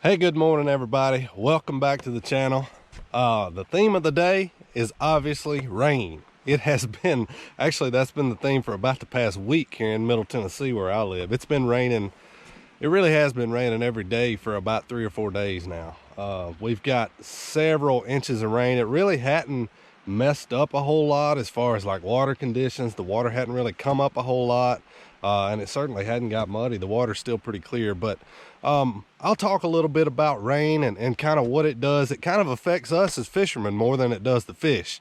Hey, good morning everybody. Welcome back to the channel. The theme of the day is obviously rain. It has been, actually that's been the theme for about the past week here in Middle Tennessee where I live. It's been raining, it really has been raining every day for about 3 or 4 days now. We've got several inches of rain. It really hadn't messed up a whole lot as far as like water conditions. The water hadn't really come up a whole lot. And it certainly hadn't got muddy. The water's still pretty clear, but I'll talk a little bit about rain and kind of what it does. It kind of affects us as fishermen more than it does the fish,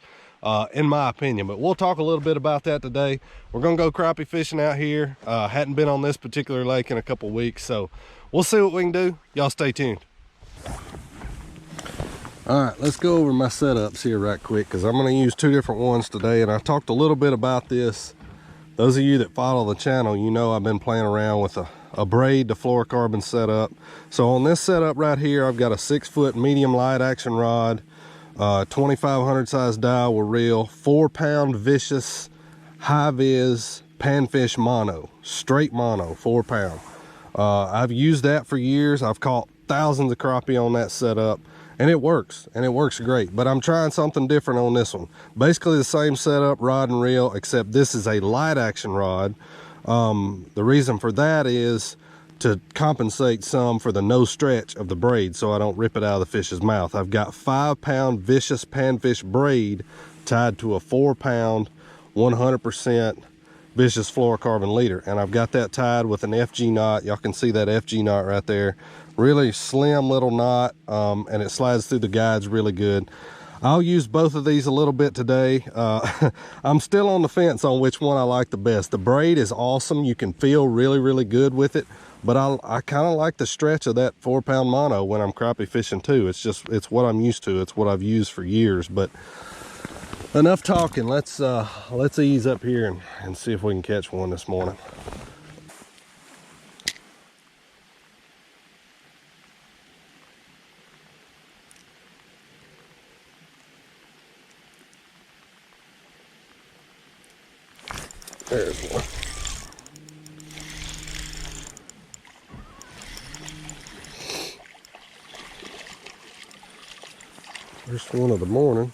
in my opinion, but we'll talk a little bit about that today. We're gonna go crappie fishing out here. Hadn't been on this particular lake in a couple weeks, so we'll see what we can do. Y'all stay tuned. All right, let's go over my setups here right quick because I'm going to use 2 different ones today, and I talked a little bit about this. Those of you that follow the channel, you know I've been playing around with a braid to fluorocarbon setup. So on this setup right here, I've got a 6-foot medium light action rod, 2500 size dial with reel, 4-pound vicious high vis panfish mono, straight mono, 4-pound. I've used that for years. I've caught thousands of crappie on that setup. And it works great, but I'm trying something different on this one. Basically the same setup, rod and reel, except this is a light action rod. The reason for that is to compensate some for the no stretch of the braid so I don't rip it out of the fish's mouth. I've got 5-pound vicious panfish braid tied to a 4-pound 100% vicious fluorocarbon leader, and I've got that tied with an FG knot. Y'all can see that FG knot right there. Really slim little knot, and it slides through the guides really good. I'll use both of these a little bit today. I'm still on the fence on which one I like the best. The braid is awesome. You can feel really good with it, but I kind of like the stretch of that 4-pound mono when I'm crappie fishing too. It's what I'm used to. It's what I've used for years. But enough talking. Let's ease up here and see if we can catch one this morning. There's one. First one of the morning.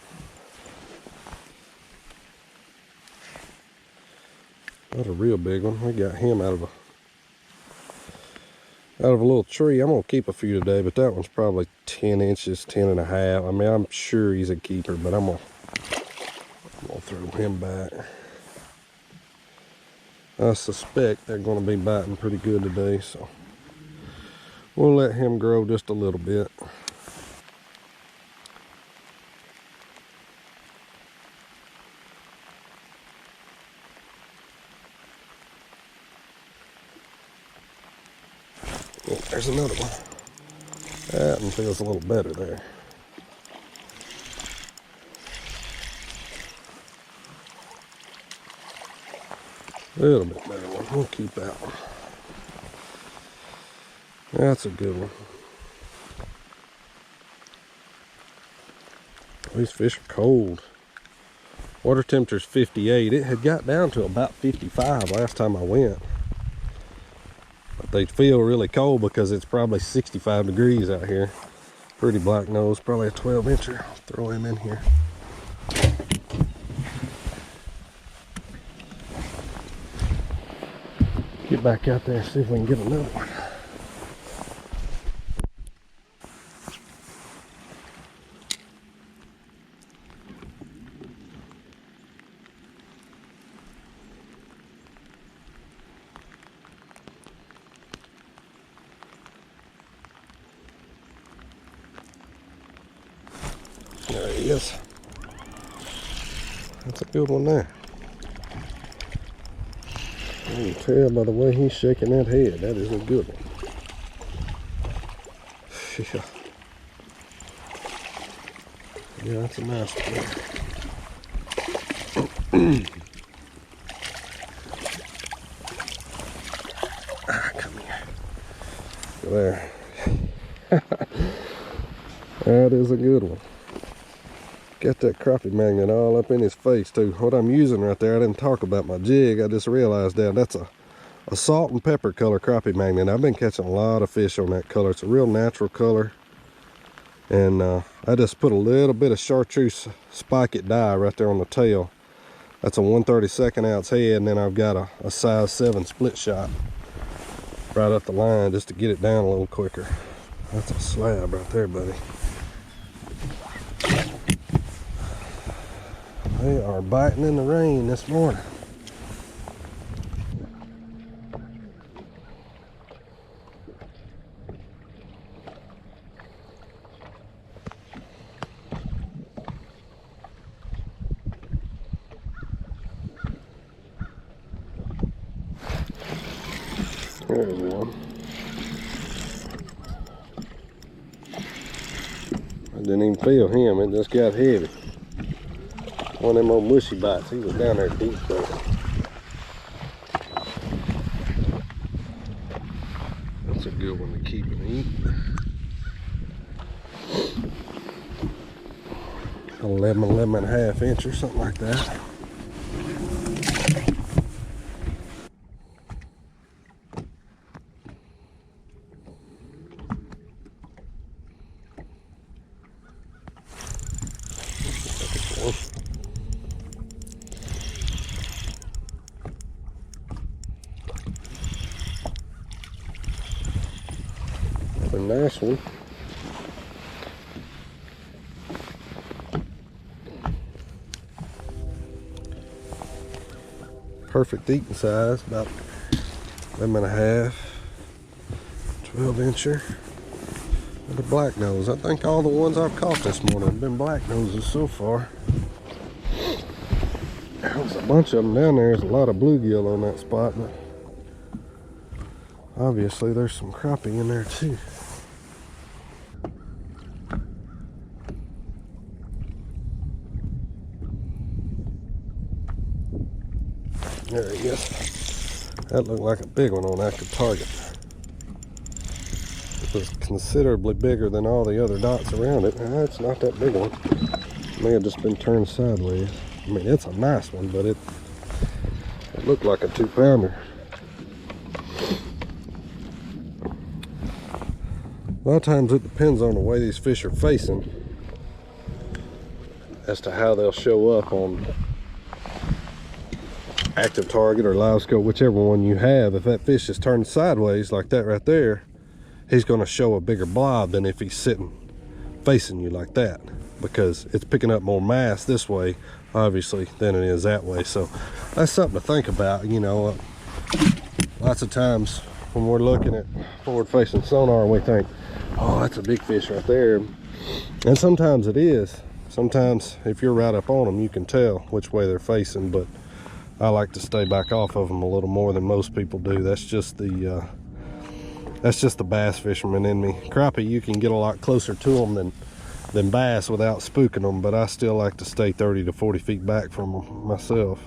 Not a real big one. We got him out of a little tree. I'm gonna keep a few today, but that one's probably 10 inches, 10 and a half. I mean, I'm sure he's a keeper, but I'm gonna throw him back. I suspect they're going to be biting pretty good today, so we'll let him grow just a little bit. Oh, there's another one. That one feels a little better there. A little bit better one. We'll keep that one. That's a good one. These fish are cold. Water temperature's 58. It had got down to about 55 last time I went. But they feel really cold because it's probably 65 degrees out here. Pretty black nose, probably a 12-incher. I'll throw him in here. Get back out there and see if we can get another one. There he is. That's a good one there. You can tell by the way he's shaking that head, that is a good one. Yeah, that's a nice one. Come here. There. That is a good one. Got that crappie magnet all up in his face too. What I'm using right there, I didn't talk about my jig. I just realized that that's a a salt and pepper color crappie magnet. I've been catching a lot of fish on that color. It's a real natural color. And I just put a little bit of chartreuse spike it dye right there on the tail. That's a 1/32 ounce head, and then I've got a size 7 split shot right up the line just to get it down a little quicker. That's a slab right there, buddy. They are biting in the rain this morning. There's one. I didn't even feel him, it just got heavy. One of them old mushy bites. He was down there deep though. That's a good one to keep and eat. 11 and a half inch or something like that. A nice one. Perfect eating size, about 11 and a half, 12 incher. And a black nose. I think all the ones I've caught this morning have been black noses so far. There's a bunch of them down there. There's a lot of bluegill on that spot, but obviously there's some crappie in there too. There he is. That looked like a big one on active target. It was considerably bigger than all the other dots around it. It's not that big one. It may have just been turned sideways. I mean, it's a nice one, but it looked like a 2-pounder. A lot of times it depends on the way these fish are facing as to how they'll show up on active target or live scope, whichever one you have. If that fish is turned sideways like that right there, he's going to show a bigger blob than if he's sitting facing you like that, because it's picking up more mass this way obviously than it is that way. So that's something to think about. You know, lots of times when we're looking at forward facing sonar, we think, oh, that's a big fish right there, and sometimes it is. Sometimes if you're right up on them, you can tell which way they're facing, but I like to stay back off of them a little more than most people do. That's just the bass fisherman in me. Crappie, you can get a lot closer to them than bass without spooking them, but I still like to stay 30 to 40 feet back from them myself.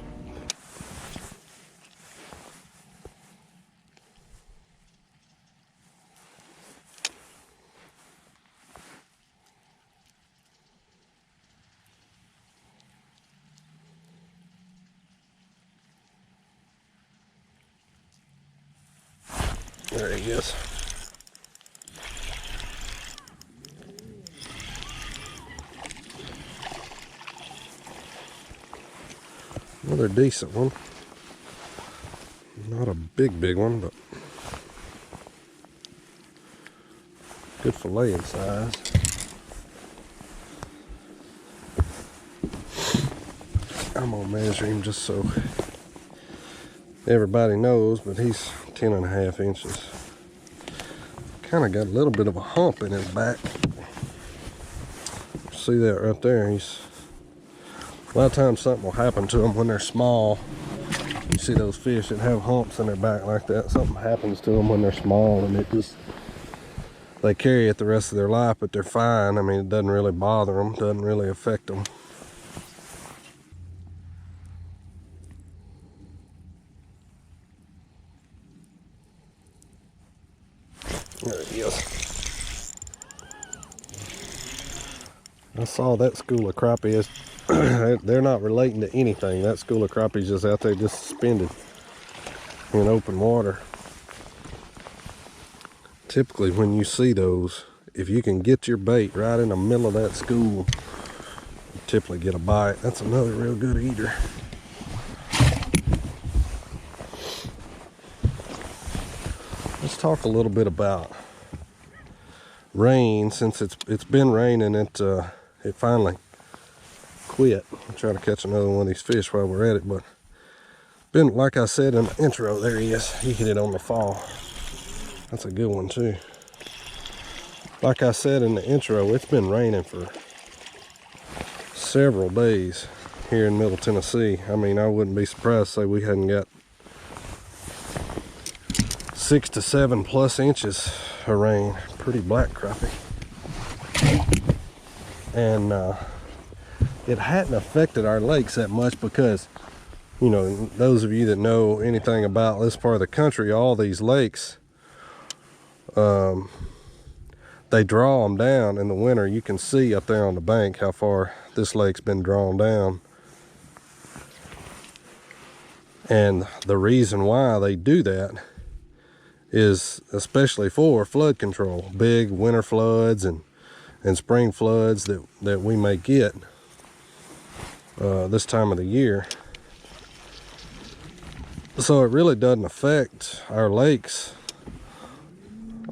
There he is. Another decent one. Not a big one, but good filleting size. I'm gonna measure him just so everybody knows, but he's 10 and a half inches. Kind of got a little bit of a hump in his back. See that right there? A lot of times something will happen to them when they're small. You see those fish that have humps in their back like that. Something happens to them when they're small, and they carry it the rest of their life, but they're fine. I mean, it doesn't really bother them, doesn't really affect them. There he is. I saw that school of crappie. They're not relating to anything. That school of crappie is just out there just suspended. in open water. Typically when you see those, if you can get your bait right in the middle of that school, you typically get a bite. That's another real good eater. Let's talk a little bit about rain. Since it's been raining, it finally quit. I'll try to catch another one of these fish while we're at it, but been, like I said in the intro, there he is. He hit it on the fall. That's a good one too. Like I said in the intro, it's been raining for several days here in Middle Tennessee. I mean, I wouldn't be surprised to say we hadn't got 6 to 7 plus inches of rain. Pretty black crappie. And it hadn't affected our lakes that much because, you know, those of you that know anything about this part of the country, all these lakes, they draw them down in the winter. You can see up there on the bank how far this lake's been drawn down. And the reason why they do that is especially for flood control. Big winter floods and spring floods that we may get this time of the year. So it really doesn't affect our lakes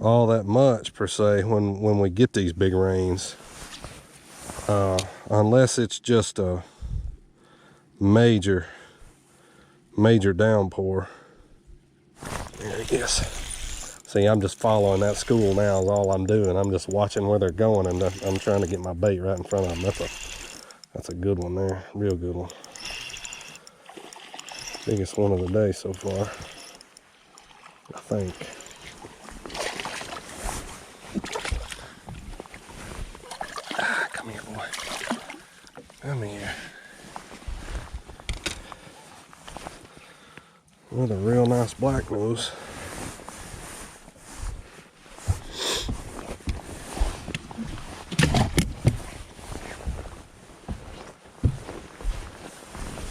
all that much per se when we get these big rains, unless it's just a major downpour. There he is. See, I'm just following that school now is all I'm doing. I'm just watching where they're going, and I'm trying to get my bait right in front of them. That's a good one there, real good one. Biggest one of the day so far, I think. Come here, boy. Come here. With a real nice black nose.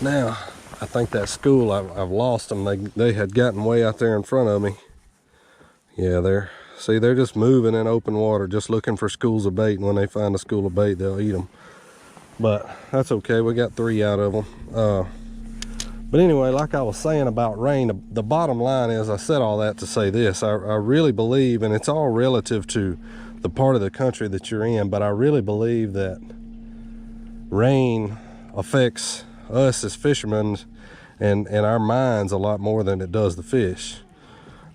Now, I think that school, I've lost them. They had gotten way out there in front of me. Yeah, they're just moving in open water, just looking for schools of bait, and when they find a school of bait, they'll eat them. But that's okay, we got 3 out of them. But anyway, like I was saying about rain, the bottom line is, I said all that to say this. I really believe, and it's all relative to the part of the country that you're in, but I really believe that rain affects us as fishermen and our minds a lot more than it does the fish.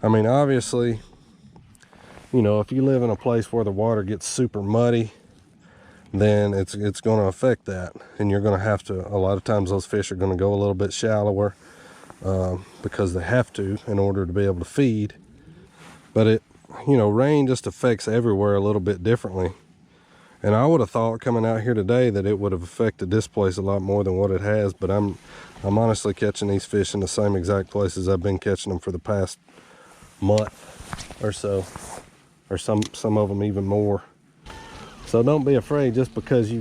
I mean, obviously, you know, if you live in a place where the water gets super muddy, then it's going to affect that, and you're going to have to, a lot of times those fish are going to go a little bit shallower because they have to in order to be able to feed. But it, you know, rain just affects everywhere a little bit differently. And I would have thought coming out here today that it would have affected this place a lot more than what it has, but I'm honestly catching these fish in the same exact places I've been catching them for the past month or so, or some of them even more. So don't be afraid just because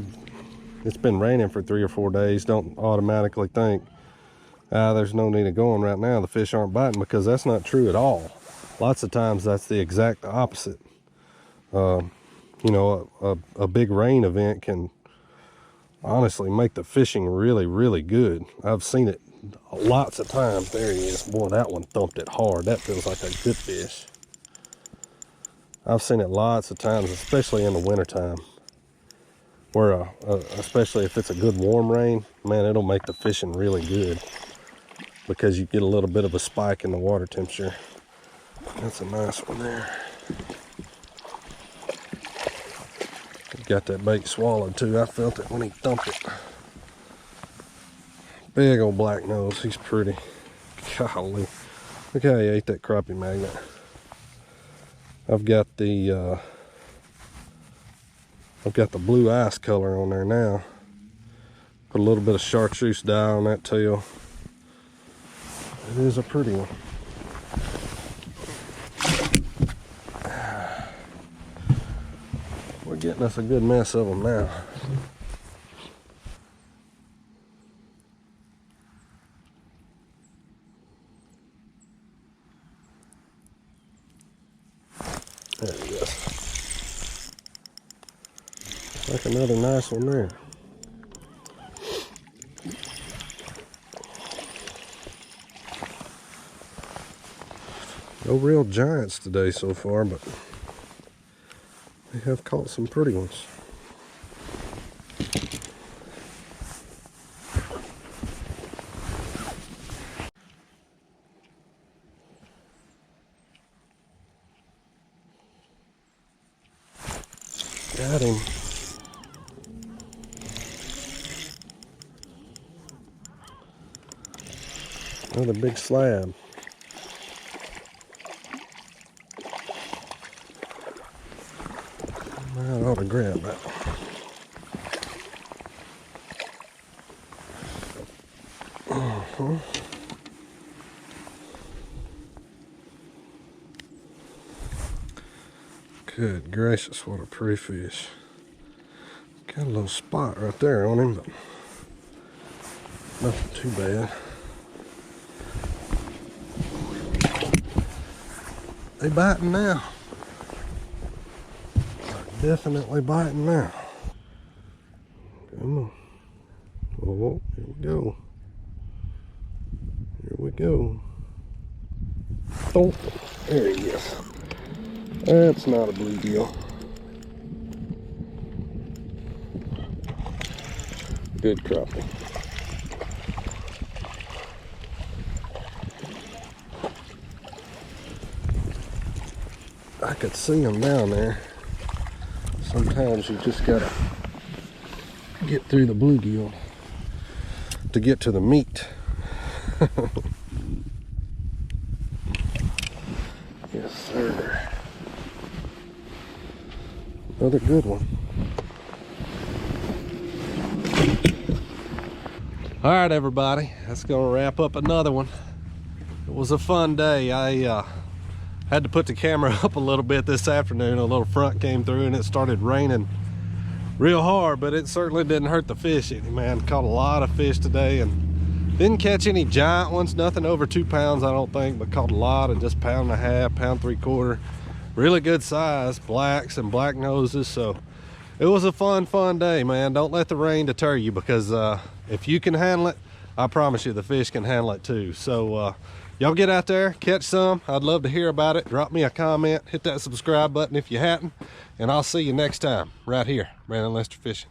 it's been raining for 3 or 4 days. Don't automatically think, there's no need of going right now, the fish aren't biting, because that's not true at all. Lots of times that's the exact opposite. You know, a big rain event can honestly make the fishing really, really good. I've seen it lots of times. There he is. Boy, that one thumped it hard. That feels like a good fish. I've seen it lots of times, especially in the wintertime, where especially if it's a good warm rain, man, it'll make the fishing really good because you get a little bit of a spike in the water temperature. That's a nice one there. Got that bait swallowed too. I felt it when he thumped it. Big old black nose. He's pretty. Golly. Look how he ate that crappie magnet. I've got the blue ice color on there now. Put a little bit of chartreuse dye on that tail. It is a pretty one. We're getting us a good mess of them now. Like another nice one there. No real giants today so far, but we have caught some pretty ones. Got him. Another big slab. I ought to grab that. Good gracious, what a pretty fish. Got a little spot right there on him, but nothing too bad. They biting now. They're definitely biting now. Come on. Oh, here we go. Here we go. Oh, there he is. That's not a bluegill. Good crappie. I could see him down there. Sometimes you just gotta get through the bluegill to get to the meat. Yes, sir. Another good one. All right, everybody, that's gonna wrap up another one. It was a fun day. I had to put the camera up a little bit this afternoon. A little front came through and it started raining real hard, but it certainly didn't hurt the fish any, man. Caught a lot of fish today and didn't catch any giant ones, nothing over 2 pounds, I don't think, but caught a lot of just 1.5 pounds, 1.75 pounds. Really good size, blacks and black noses. So it was a fun day, man. Don't let the rain deter you, because if you can handle it, I promise you the fish can handle it too. So y'all get out there, catch some. I'd love to hear about it. Drop me a comment, hit that subscribe button if you hadn't, and I'll see you next time right here, Brandon Lester Fishing.